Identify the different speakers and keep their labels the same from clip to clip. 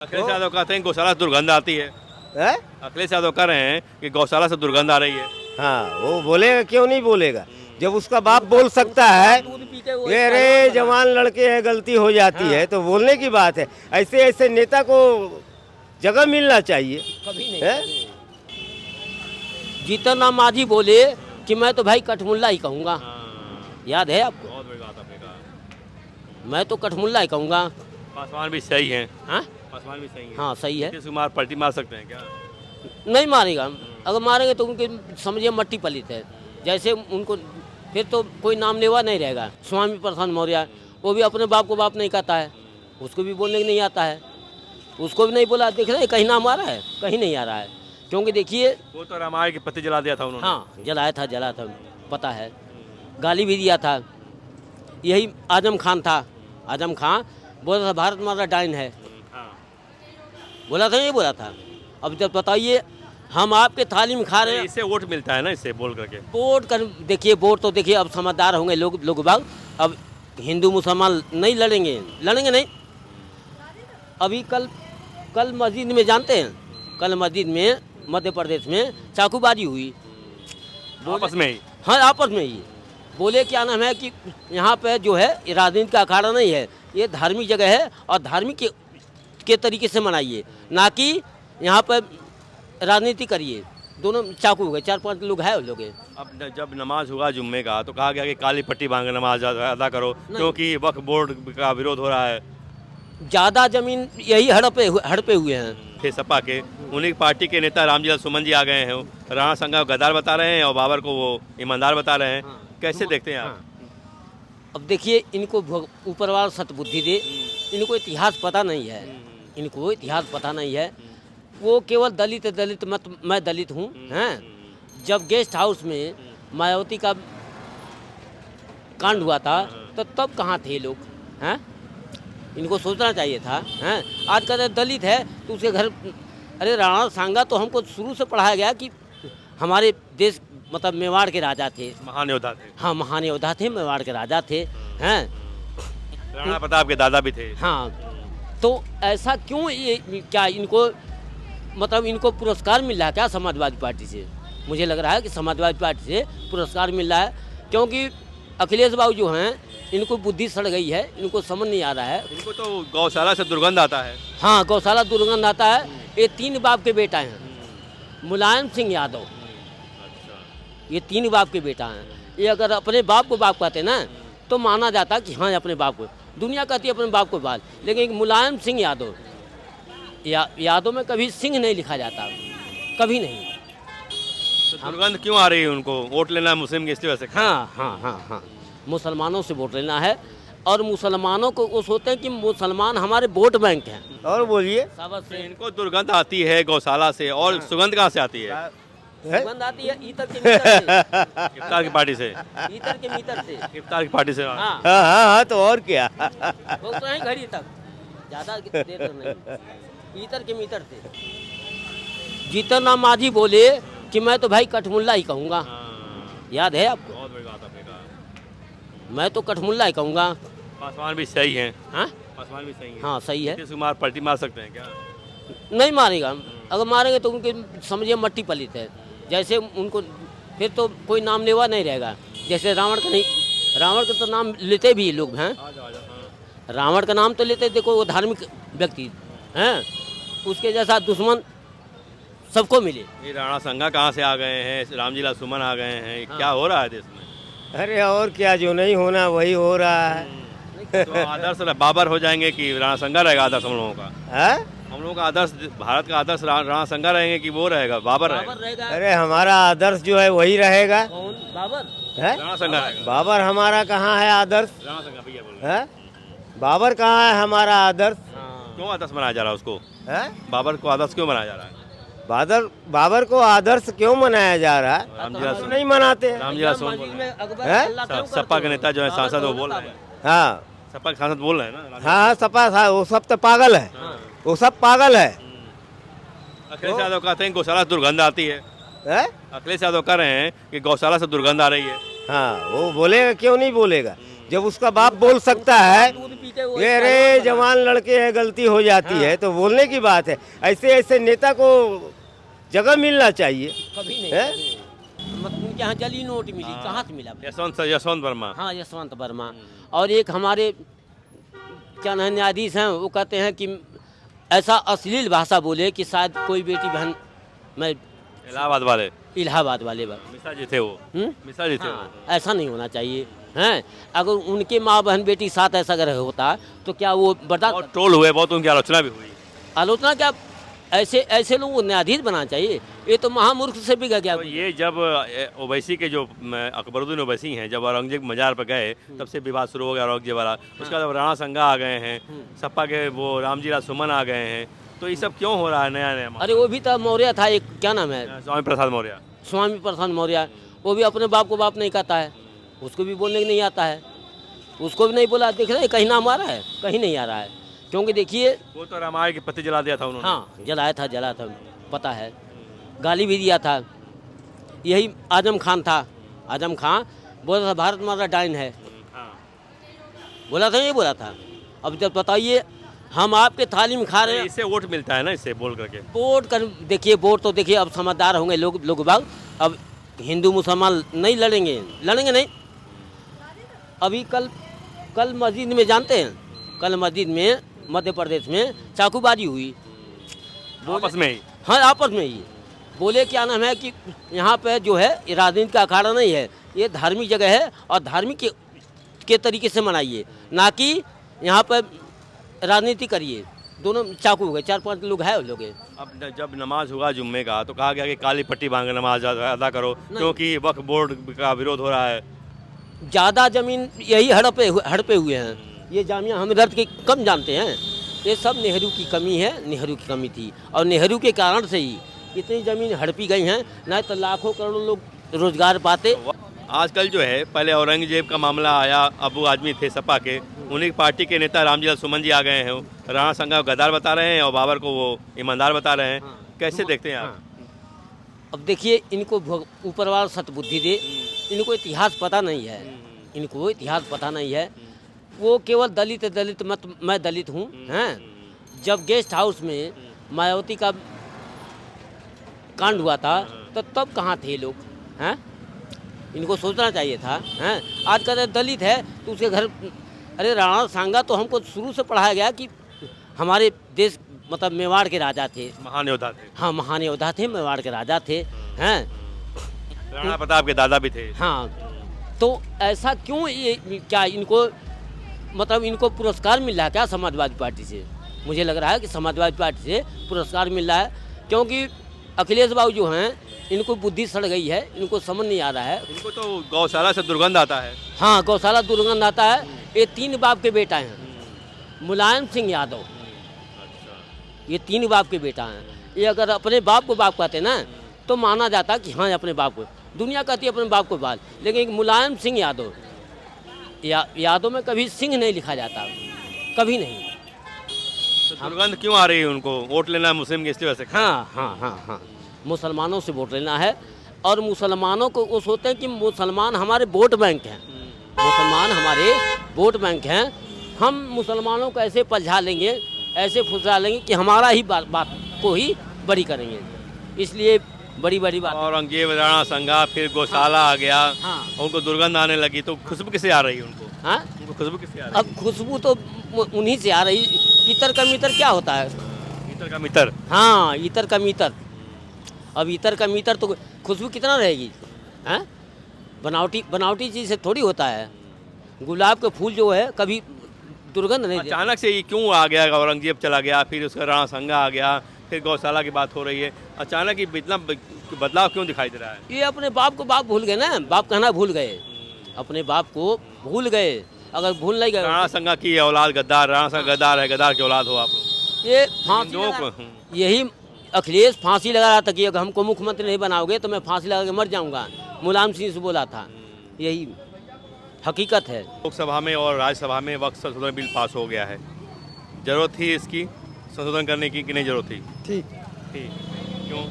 Speaker 1: अखिलेश यादव कहते हैं गौशाला से दुर्गंध आती है।
Speaker 2: है?
Speaker 1: अखिलेश यादव कह रहे हैं कि गौशाला से दुर्गंध आ रही है।
Speaker 2: हाँ, वो बोलेगा, क्यों नहीं बोलेगा? जब उसका बाप बोल सकता है ये रे जवान लड़के हैं, गलती हो जाती है, तो बोलने की बात है। ऐसे ऐसे नेता को जगह मिलना चाहिए।
Speaker 3: कभी नहीं,
Speaker 2: है?
Speaker 3: जीतन राम मांझी बोले कि मैं तो भाई कठमुल्ला ही कहूँगा। याद है आपको?
Speaker 1: बहुत बड़ी बात आपने कहा।
Speaker 3: मैं तो कठमुल्ला ही कहूँगा।
Speaker 1: पासवान भी सही है।
Speaker 3: हाँ
Speaker 1: पासवान भी सही है।
Speaker 3: हाँ, सही है।
Speaker 1: नीतीश कुमार पलटी मार सकते हैं क्या?
Speaker 3: नहीं मारेगा, अगर मारेंगे तो उनके समझिए मट्टी पलित है। जैसे उनको फिर तो कोई नाम लेवा नहीं रहेगा। स्वामी प्रसाद मौर्य, वो भी अपने बाप को बाप नहीं कहता है, उसको भी बोलने नहीं आता है, उसको भी नहीं बोला। देख रहे हैं कहीं नाम आ रहा है? कहीं नहीं आ रहा है। क्योंकि देखिए,
Speaker 1: वो तो रामायण के पत्ते जला दिया था उन्होंने।
Speaker 3: हाँ जलाया था, पता है, गाली भी दिया था। यही आजम खान था, आजम खान बोला था भारत माता डाइन है,
Speaker 1: हाँ।
Speaker 3: बोला था, ये बोला था। अब जब बताइए हम आपके थाली में खा रहे हैं,
Speaker 1: इससे वोट मिलता है ना, इससे बोल करके।
Speaker 3: वोट कर देखिए, वोट तो देखिए अब समझदार होंगे लोग बाग। अब हिंदू मुसलमान नहीं लड़ेंगे नहीं। अभी कल मस्जिद में, जानते हैं, कल मस्जिद में मध्य प्रदेश में चाकूबाजी हुई
Speaker 1: आपस में ही।
Speaker 3: हाँ, आपस में ही। बोले क्या नाम है कि यहाँ पे जो है ये राजनीति का अखाड़ा नहीं है, ये धार्मिक जगह है और धार्मिक के तरीके से मनाइए, ना कि यहाँ पर राजनीति करिए। दोनों चाकू हो गए, 4-5 लोग हैं लोग।
Speaker 1: अब जब नमाज हुआ जुम्मे का तो कहा गया कि काली पट्टी बांध के नमाज अदा करो, क्योंकि वक्फ बोर्ड का विरोध हो रहा है।
Speaker 3: ज़्यादा जमीन यही हड़पे हुए हैं।
Speaker 1: फिर सपा के उन्हीं पार्टी के नेता रामजी सुमन जी आ गए हैं। राणा संघा को गद्दार बता रहे हैं और बाबर को वो ईमानदार बता रहे हैं। कैसे देखते हैं आप?
Speaker 3: अब देखिए, इनको ऊपर वाला सतबुद्धि दे, इनको इतिहास पता नहीं है, इनको इतिहास पता नहीं है। वो केवल दलित मैं दलित हूँ, हैं। जब गेस्ट हाउस में मायावती का कांड हुआ था तो तब कहाँ थे लोग, हैं? इनको सोचना चाहिए था, हैं। आज का दलित है तो उसके घर, अरे राणा सांगा तो हमको शुरू से पढ़ाया गया कि हमारे देश मतलब मेवाड़ के राजा थे,
Speaker 1: महान योद्धा थे।
Speaker 3: हाँ महान योद्धा थे, मेवाड़ के राजा थे, हैं।
Speaker 1: राणा प्रताप के दादा भी थे।
Speaker 3: हाँ, तो ऐसा क्यों ये क्या इनको मतलब इनको पुरस्कार मिल रहा है क्या समाजवादी पार्टी से? मुझे लग रहा है कि समाजवादी पार्टी से पुरस्कार मिल रहा है, क्योंकि अखिलेश बाबू जो हैं इनको बुद्धि सड़ गई है, इनको समझ नहीं आ रहा है।
Speaker 1: इनको तो गौशाला से दुर्गंध आता है।
Speaker 3: हाँ, गौशाला दुर्गंध आता है। ये 3 बाप के बेटा हैं, मुलायम सिंह यादव, ये 3 बाप के बेटा हैं। ये अगर अपने बाप को बाप कहते ना तो माना जाता कि हाँ अपने बाप को, दुनिया कहती है अपने बाप को बाल, लेकिन मुलायम सिंह यादव, यादव में कभी सिंह नहीं लिखा जाता, कभी नहीं।
Speaker 1: तो दुर्गंध क्यों आ रही है उनको? वोट लेना है मुस्लिम के, इसलिए वैसे।
Speaker 3: हाँ, मुसलमानों से वोट लेना है, और मुसलमानों को वो सोचते हैं कि मुसलमान हमारे वोट बैंक हैं।
Speaker 2: और बोलिए।
Speaker 1: तो इनको दुर्गंध आती है गौशाला से, और सुगंध कहाँ से आती है?
Speaker 3: सुगंध आती है ईतर के मीतर से।
Speaker 1: इफ्तार की पार्टी से।
Speaker 3: ईतर के मीतर से।
Speaker 1: इफ्तार की पार्टी से।
Speaker 3: हाँ,
Speaker 2: हाँ, तो और क्या?
Speaker 3: वो तो नहीं घड़ी तक, ज़्यादा देर तक नहीं, ईतर के मीतर से। जीतन राम मांझी बोले कि मैं तो भाई कठमुल्ला ही कहूँगा। याद है आपको?
Speaker 1: बहुत बड़ी बात आपने कहा।
Speaker 3: मैं तो कठमुल्ला ही कहूँगा।
Speaker 1: पासवान भी सही है।
Speaker 3: हाँ
Speaker 1: पासवान भी सही है।
Speaker 3: हाँ, सही है।
Speaker 1: नीतीश कुमार पलटी मार सकते हैं क्या?
Speaker 3: नहीं मारेगा, अगर मारेंगे तो उनके समझिए मट्टी पलित है। जैसे उनको फिर तो कोई नाम लेवा नहीं रहेगा। जैसे रावण का नहीं, रावण का तो नाम लेते भी लोग हैं, रावण का नाम तो लेते, देखो वो धार्मिक व्यक्ति हैं, उसके जैसा दुश्मन सबको मिले।
Speaker 1: ये राणा संघा कहाँ से आ गए हैं? रामजी सुमन आ गए हैं। क्या हो रहा है देश में?
Speaker 2: अरे और क्या, जो नहीं होना वही हो रहा है।
Speaker 1: तो आदर्श बाबर हो जाएंगे कि राणा संघा रहेगा आदर्श हम लोगों का?
Speaker 2: है?
Speaker 1: हम लोगों का आदर्श, भारत का आदर्श राणा संघा रहेंगे कि वो रहेगा बाबर रहेगा?
Speaker 2: अरे हमारा आदर्श जो है वही रहेगा।
Speaker 3: कौन? बाबर
Speaker 2: है?
Speaker 1: राणा संघा रहेगा।
Speaker 2: बाबर हमारा कहाँ है आदर्श?
Speaker 1: राणा संघा भैया बोल रहे
Speaker 2: है? बाबर कहाँ है हमारा आदर्श?
Speaker 1: हैं। क्यों आदर्श बनाया जा रहा है उसको?
Speaker 2: है?
Speaker 1: बाबर को आदर्श क्यों बनाया जा रहा है?
Speaker 2: बाबर को आदर्श क्यों मनाया जा रहा है?
Speaker 1: रामजी
Speaker 2: नहीं मनाते हैं।
Speaker 1: रामजी सुमन बोल रहे
Speaker 2: हैं?
Speaker 1: सपा के नेता जो है सांसद वो बोल रहे हैं।
Speaker 2: हाँ
Speaker 1: सपा के सांसद बोल रहे हैं ना।
Speaker 2: हाँ, सपा था, वो सब तो पागल है, वो सब पागल है।
Speaker 1: अखिलेश यादव कहते हैं गौशाला से दुर्गंध आती है।
Speaker 2: है?
Speaker 1: अखिलेश यादव कह रहे हैं कि गौशाला से दुर्गंध आ रही है।
Speaker 2: हाँ, वो बोलेगा, क्यों नहीं बोलेगा? जब उसका बाप बोल सकता है ये रे जवान लड़के हैं गलती हो जाती है तो बोलने की बात है। ऐसे ऐसे नेता को जगह मिलना चाहिए।
Speaker 3: कभी नहीं,
Speaker 2: है?
Speaker 3: मतलब उनके यहाँ जली नोट मिली, कहाँ से मिला?
Speaker 1: यशवंत वर्मा।
Speaker 3: हाँ, यशवंत वर्मा। और एक हमारे क्या नाम न्यायाधीश हैं, वो कहते हैं कि ऐसा अश्लील भाषा बोले कि शायद कोई बेटी बहन, मैं इलाहाबाद वाले
Speaker 1: मिश्रा जी थे वो। मिश्रा जी थे वो।
Speaker 3: हाँ, ऐसा नहीं होना चाहिए हैं। अगर उनके माँ बहन बेटी साथ ऐसा अगर होता तो क्या वो बर्दाश्त?
Speaker 1: बहुत ट्रोल हुए, बहुत उनकी आलोचना भी हुई।
Speaker 3: आलोचना क्या, ऐसे लोगों को न्यायाधीश बनाना चाहिए। ये तो महामूर्ख से भी गया।
Speaker 1: तो ये जब ओवैसी के जो अकबरुद्दीन ओवैसी हैं, जब औरंगजेब मजार पर गए तब से विवाद शुरू हो गया औरंगजेब वाला। उसके बाद राणा संगा आ गए हैं, सपा के वो रामजी राज सुमन आ गए हैं। तो ये सब क्यों हो रहा है नया नया?
Speaker 3: अरे वो भी तो मौर्य था, एक क्या नाम है,
Speaker 1: स्वामी प्रसाद मौर्य।
Speaker 3: स्वामी प्रसाद मौर्य, वो भी अपने बाप को बाप नहीं कहता है, उसको भी बोलने नहीं आता है, उसको भी नहीं बोला। देख रहे कहीं नाम आ रहा है, कहीं नहीं आ रहा है। क्योंकि देखिए
Speaker 1: वो तो रामायण की पत्ती जला दिया था उन्होंने।
Speaker 3: हाँ, जला था, पता है, गाली भी दिया था। यही आजम खान था, आजम खान बोला था भारत माता डाइन है, बोला था, ये बोला था। अब जब बताइए हम आपके थाली में खा रहे हैं,
Speaker 1: इससे वोट मिलता है ना, इससे बोल करके
Speaker 3: वोट कर। देखिए वोट तो देखिए अब समझदार होंगे लोग बाग। अब हिंदू मुसलमान नहीं लड़ेंगे नहीं। अभी कल मस्जिद में जानते हैं, कल मस्जिद में मध्य प्रदेश में चाकूबाजी हुई
Speaker 1: आपस में ही।
Speaker 3: हाँ, आपस में ही। बोले क्या नाम है कि यहाँ पे जो है ये राजनीति का अखाड़ा नहीं है, ये धार्मिक जगह है और धार्मिक के तरीके से मनाइए, ना कि यहाँ पर राजनीति करिए। दोनों चाकू हो गए, 4-5 लोग हैं लोग।
Speaker 1: अब जब नमाज हुआ जुम्मे का तो कहा गया कि काली पट्टी बांध नमाज अदा करो, क्योंकि वक्फ बोर्ड का विरोध हो रहा है।
Speaker 3: ज़्यादा ज़मीन यही हड़पे हुए हैं। ये जामिया हमदर्द के कम जानते हैं, ये सब नेहरू की कमी है, नेहरू की कमी थी और नेहरू के कारण से ही इतनी ज़मीन हड़पी गई हैं, ना तो लाखों करोड़ों लोग रोजगार पाते।
Speaker 1: आजकल जो है, पहले औरंगजेब का मामला आया, अबू आदमी थे सपा के, उन्हीं पार्टी के नेता रामजी लाल सुमन जी आ गए हैं, राणा संगा गद्दार बता रहे हैं और बाबर को वो ईमानदार बता रहे हैं। कैसे देखते हैं आप?
Speaker 3: अब देखिए इनको ऊपर वाला सतबुद्धि दे, इनको इतिहास पता नहीं है, इनको इतिहास पता नहीं है। वो केवल दलित मत, मैं दलित हूँ हैं। जब गेस्ट हाउस में मायावती का कांड हुआ था तो तब कहाँ थे लोग हैं? इनको सोचना चाहिए था हैं। आज का दलित है तो उसके घर, अरे राणा सांगा तो हमको शुरू से पढ़ाया गया कि हमारे देश मतलब मेवाड़ के राजा थे,
Speaker 1: महान योद्धा थे।
Speaker 3: हाँ, महान योद्धा थे, मेवाड़ के राजा थे हैं।
Speaker 1: राणा प्रताप के दादा भी थे।
Speaker 3: हाँ, तो ऐसा क्यों ये क्या इनको मतलब इनको पुरस्कार मिल रहा है क्या समाजवादी पार्टी से? मुझे लग रहा है कि समाजवादी पार्टी से पुरस्कार मिल रहा है, क्योंकि अखिलेश बाबू जो हैं इनको बुद्धि सड़ गई है, इनको समझ नहीं आ रहा है।
Speaker 1: इनको तो गौशाला से दुर्गंध आता है।
Speaker 3: हाँ, गौशाला दुर्गंध आता है। ये 3 बाप के बेटा हैं, मुलायम सिंह यादव, ये 3 बाप के बेटा हैं। ये अगर अपने बाप को बाप कहते ना तो माना जाता कि हाँ अपने बाप को, दुनिया कहती है अपने बाप को बाप, लेकिन एक मुलायम सिंह यादव, यादव में कभी सिंह नहीं लिखा जाता, कभी नहीं।
Speaker 1: तो दुर्गंध क्यों आ रही है उनको? वोट लेना है मुस्लिम के, इसलिए वैसे।
Speaker 3: हाँ, मुसलमानों से वोट लेना है और मुसलमानों को वो सोचते हैं कि मुसलमान हमारे वोट बैंक हैं, मुसलमान हमारे वोट बैंक हैं। हम मुसलमानों को ऐसे पलझा लेंगे, ऐसे फुसला लेंगे कि हमारा ही बात को ही बड़ी करेंगे, इसलिए बड़ी बात।
Speaker 1: औरंगजेब, राणा संगा, फिर गौशाला आ गया,
Speaker 3: हाँ।
Speaker 1: उनको दुर्गंध आने लगी, तो खुशबू किससे आ रही है उनको?
Speaker 3: हाँ,
Speaker 1: उनको खुशबू किससे आ रही?
Speaker 3: अब खुशबू तो उन्हीं से आ रही। इतर का मीतर क्या होता है?
Speaker 1: इतर का मितर।
Speaker 3: हाँ, इतर का मीतर। अब इतर का मीतर तो खुशबू कितना रहेगी? हैं? बनावटी चीज़ से थोड़ी होता है। गुलाब का फूल जो है कभी दुर्गंध नहीं देता।
Speaker 1: अचानक से ये क्यों आ गया? औरंगजेब चला गया, फिर उसका राणा संगा आ गया, फिर गौशाला की बात हो रही है, अचानक ही इतना बदलाव क्यों दिखाई दे रहा है?
Speaker 3: ये अपने बाप को बाप भूल गए ना, बाप कहना भूल गए, अपने बाप को भूल गए। अगर भूल नहीं गए,
Speaker 1: राणा संगा की औलाद गद्दार, राणा संगा गद्दार है, गद्दार की औलाद हो आप लोग।
Speaker 3: ये फांसी यही अखिलेश फांसी लगा रहा था कि अगर हमको मुख्यमंत्री नहीं बनाओगे तो मैं फांसी लगा के मर जाऊंगा, मुलायम सिंह से बोला था। यही हकीकत है।
Speaker 1: लोकसभा में और राज्यसभा में वक्त संशोधन बिल पास हो गया है, जरूरत थी इसकी संशोधन करने की कि नहीं जरूरत थी?
Speaker 4: ठीक,
Speaker 1: क्यों?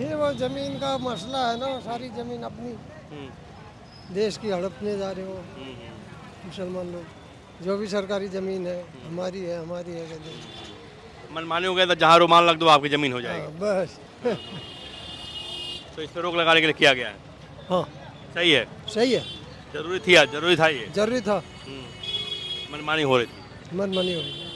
Speaker 4: ये वो जमीन का मसला है ना, सारी जमीन अपनी देश की हड़पने जा रहे हो मुसलमान लोग। जो भी सरकारी ज़मीन है हमारी है कहते हैं।
Speaker 1: मनमानी हो गया था, जहाँ रुमाल रख दो आपकी ज़मीन हो जाएगी।
Speaker 4: हाँ, बस
Speaker 1: तो इस पर रोक लगाने के लिए किया गया है।
Speaker 4: हाँ
Speaker 1: सही है,
Speaker 4: सही है,
Speaker 1: जरूरी था ये।
Speaker 4: जरूरी था।
Speaker 1: मनमानी हो रही थी।
Speaker 4: मनमानी हो रही है।